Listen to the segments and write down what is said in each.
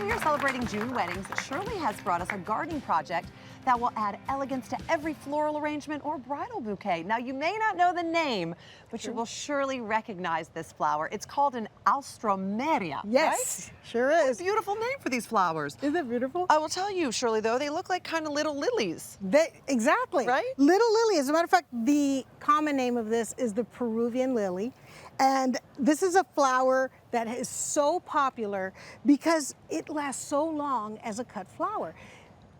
We are celebrating June weddings. Shirley has brought us a gardening project that will add elegance to every floral arrangement or bridal bouquet. Now, you may not know the name, but you will surely recognize this flower. It's called an Alstroemeria, Yes, right? sure What is. a beautiful name for these flowers. Isn't it beautiful? I will tell you, Shirley, though, they look like kind of little lilies. Exactly. Right? Little lily. As a matter of fact, the common name of this is the Peruvian lily. And this is a flower that is so popular because it lasts so long as a cut flower.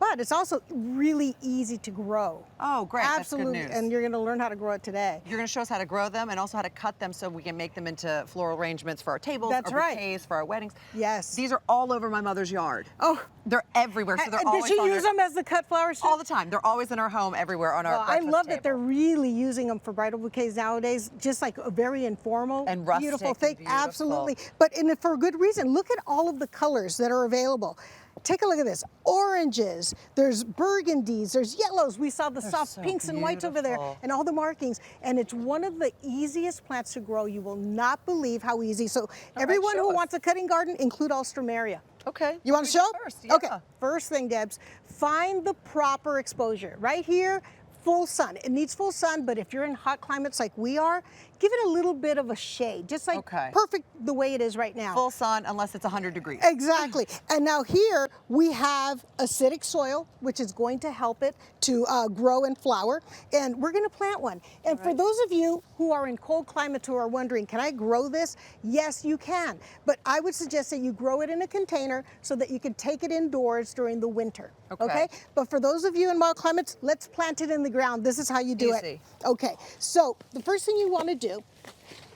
But it's also really easy to grow. Oh, great. Absolutely. That's good news. And you're going to learn how to grow it today. You're going to show us how to grow them and also how to cut them so we can make them into floral arrangements for our tables, That's our right. bouquets, for our weddings. Yes. These are all over my mother's yard. Oh. They're everywhere, so they're always Did she on use them as the cut flowers? all the time. They're always in our home, everywhere on our I breakfast love table. that they're really using them for bridal bouquets nowadays, just like a very informal, And rustic beautiful and thing. beautiful. Absolutely. But for a good reason. Look at all of the colors that are available. Take a look at this. Oranges, there's burgundies, there's yellows. We saw the soft so pinks and whites over there beautiful. and all the markings. And it's one of the easiest plants to grow. You will not believe how easy. So everyone show who us. wants a cutting garden, include Alstroemeria. Okay. You want to show? First, yeah. Okay. First thing, Debs, find the proper exposure. Right here, full sun. It needs full sun, but if you're in hot climates like we are, give it a little bit of a shade, just like perfect the way it is right now. Full sun unless it's 100 degrees. Exactly. And now here we have acidic soil, which is going to help it to grow and flower. And we're going to plant one. And for those of you who are in cold climates who are wondering, can I grow this? Yes, you can. But I would suggest that you grow it in a container so that you can take it indoors during the winter. Okay? But for those of you in mild climates, let's plant it in the ground. This is how you do it. Okay. So the first thing you want to do,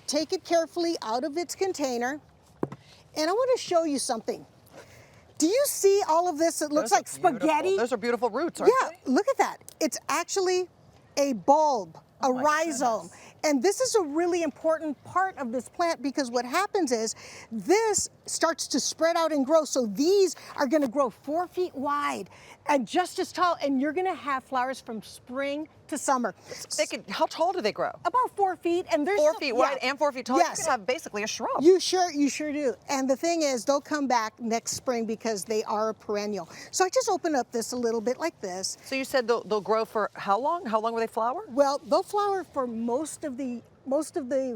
take it carefully out of its container. And I want to show you something. Do you see all of this? It looks like spaghetti. Those are beautiful roots, aren't they? Look at that. It's actually a bulb, a rhizome. And this is a really important part of this plant because what happens is this starts to spread out and grow. So these are going to grow 4 feet wide and just as tall. And you're going to have flowers from spring to summer. How tall do they grow? About 4 feet. And there's 4 feet wide and 4 feet tall. Yes. You could have basically a shrub. You sure do. And the thing is, they'll come back next spring because they are a perennial. So I just open up this a little bit like this. So you said they'll grow for how long? How long will they flower? Well, they'll flower for most of the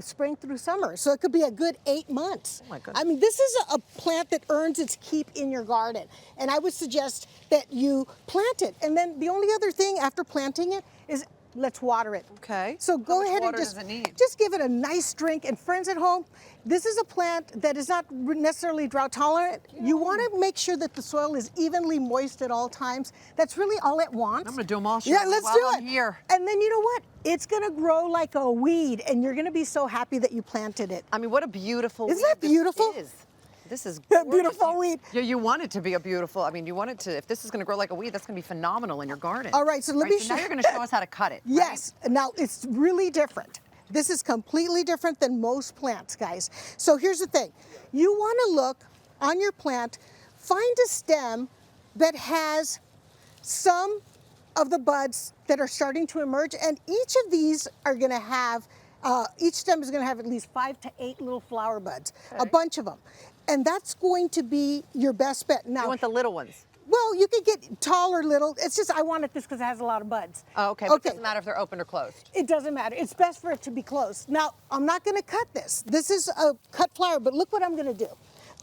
spring through summer. So it could be a good 8 months. Oh my goodness. I mean, this is a plant that earns its keep in your garden. And I would suggest that you plant it. And then the only other thing after planting it is let's water it. Okay. So go ahead and just give it a nice drink. And friends at home, this is a plant that is not necessarily drought tolerant. You want to make sure that the soil is evenly moist at all times. That's really all it wants. I'm going to do them all. Yeah, let's do it. Here. And then you know what? It's going to grow like a weed, and you're going to be so happy that you planted it. I mean, what a beautiful Isn't that beautiful? This is a beautiful weed. Yeah, you want it to be a beautiful. I mean, you want it to. If this is going to grow like a weed, that's going to be phenomenal in your garden. All right, so let me So show. now you're going to show us how to cut it. Yes. Right? Now it's really different. This is completely different than most plants, guys. So here's the thing: you want to look on your plant, find a stem that has some of the buds that are starting to emerge, and each of these are going to have. Each stem is going to have at least 5 to 8 little flower buds, a bunch of them. And that's going to be your best bet. Now, you want the little ones? Well, you could get tall or little. It's just I wanted this because it has a lot of buds. Oh, okay. But it doesn't matter if they're open or closed. It doesn't matter. It's best for it to be closed. Now, I'm not going to cut this. This is a cut flower, but look what I'm going to do.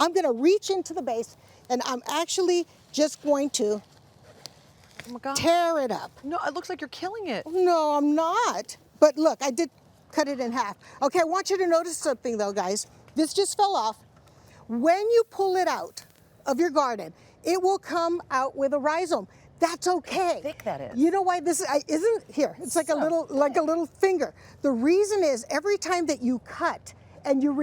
I'm going to reach into the base, and I'm actually just going to tear it up. No, it looks like you're killing it. No, I'm not. But look, I did cut it in half. Okay, I want you to notice something though, guys. This just fell off. When you pull it out of your garden, it will come out with a rhizome. That's okay. How thick that is. You know why this isn't here? It's like a little finger. The reason is every time that you cut and you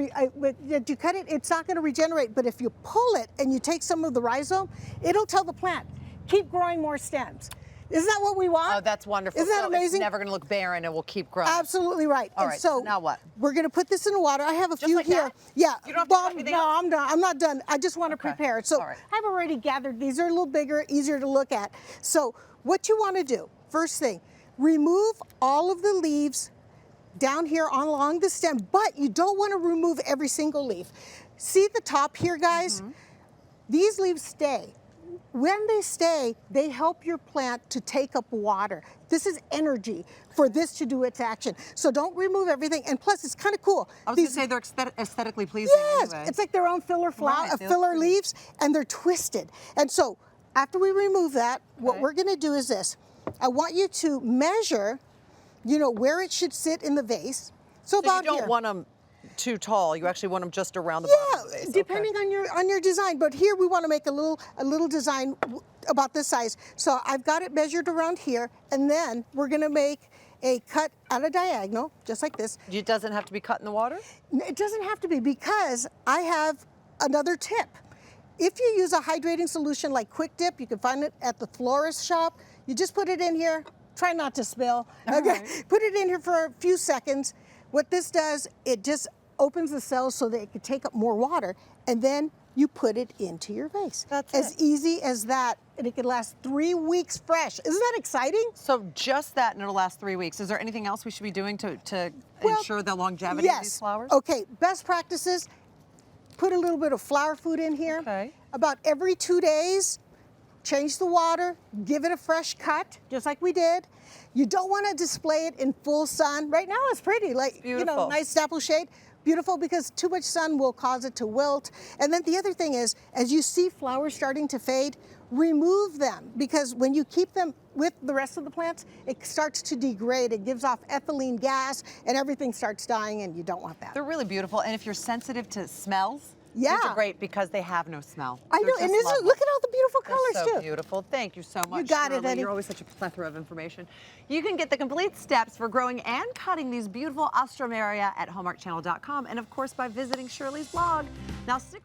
cut it, it's not going to regenerate. But if you pull it and you take some of the rhizome, it'll tell the plant, keep growing more stems. Isn't that what we want? Oh, that's wonderful. Isn't that amazing? It's never going to look barren and will keep growing. Absolutely right. All right, so now what? We're going to put this in the water. I have a few like here. That? Yeah. You don't have to cut anything else? I'm done. I'm not done. I just want to prepare it. So I've already gathered. These are a little bigger, easier to look at. So what you want to do, first thing, remove all of the leaves down here along the stem, but you don't want to remove every single leaf. See the top here, guys? These leaves stay. When they stay, they help your plant to take up water. This is energy for this to do its action. So don't remove everything. And plus, it's kind of cool. I was going to say they're aesthetically pleasing Yes, anyway. it's like their own filler Right, they look filler pretty. leaves, and they're twisted. And so after we remove that, what Okay. we're going to do is this. I want you to measure, where it should sit in the vase. So So about you don't here. want them too tall. You actually want them just around the bottom of the Yeah, vase. depending on your design. But here we want to make a little design about this size. So I've got it measured around here, and then we're going to make a cut at a diagonal, just like this. It doesn't have to be cut in the water? It doesn't have to be, because I have another tip. If you use a hydrating solution like Quick Dip, you can find it at the florist shop. You just put it in here. Try not to spill. Okay, right. Put it in here for a few seconds. What this does, it just opens the cells so that it can take up more water, and then you put it into your vase. That's as it. easy as that, and it can last 3 weeks fresh. Isn't that exciting? So just that, and it'll last 3 weeks. Is there anything else we should be doing to Well, ensure the longevity of these Yes. flowers? Okay, best practices, put a little bit of flower food in here. Okay. About every 2 days, change the water, give it a fresh cut, just like we did. You don't want to display it in full sun. Right now it's pretty, like, Beautiful. nice dapple shade. Beautiful, because too much sun will cause it to wilt. And then the other thing is, as you see flowers starting to fade, remove them, because when you keep them with the rest of the plants, it starts to degrade. It gives off ethylene gas, and everything starts dying, and you don't want that. They're really beautiful, and if you're sensitive to smells, these Yeah. are great because they have no smell. I They're know, and just this is, lovely. look at all the beautiful They're colors so too. beautiful. Thank you so much. got it, Shirley. Eddie. You're always such a plethora of information. You can get the complete steps for growing and cutting these beautiful Alstroemeria at hallmarkchannel.com, and of course by visiting Shirley's blog. Now stick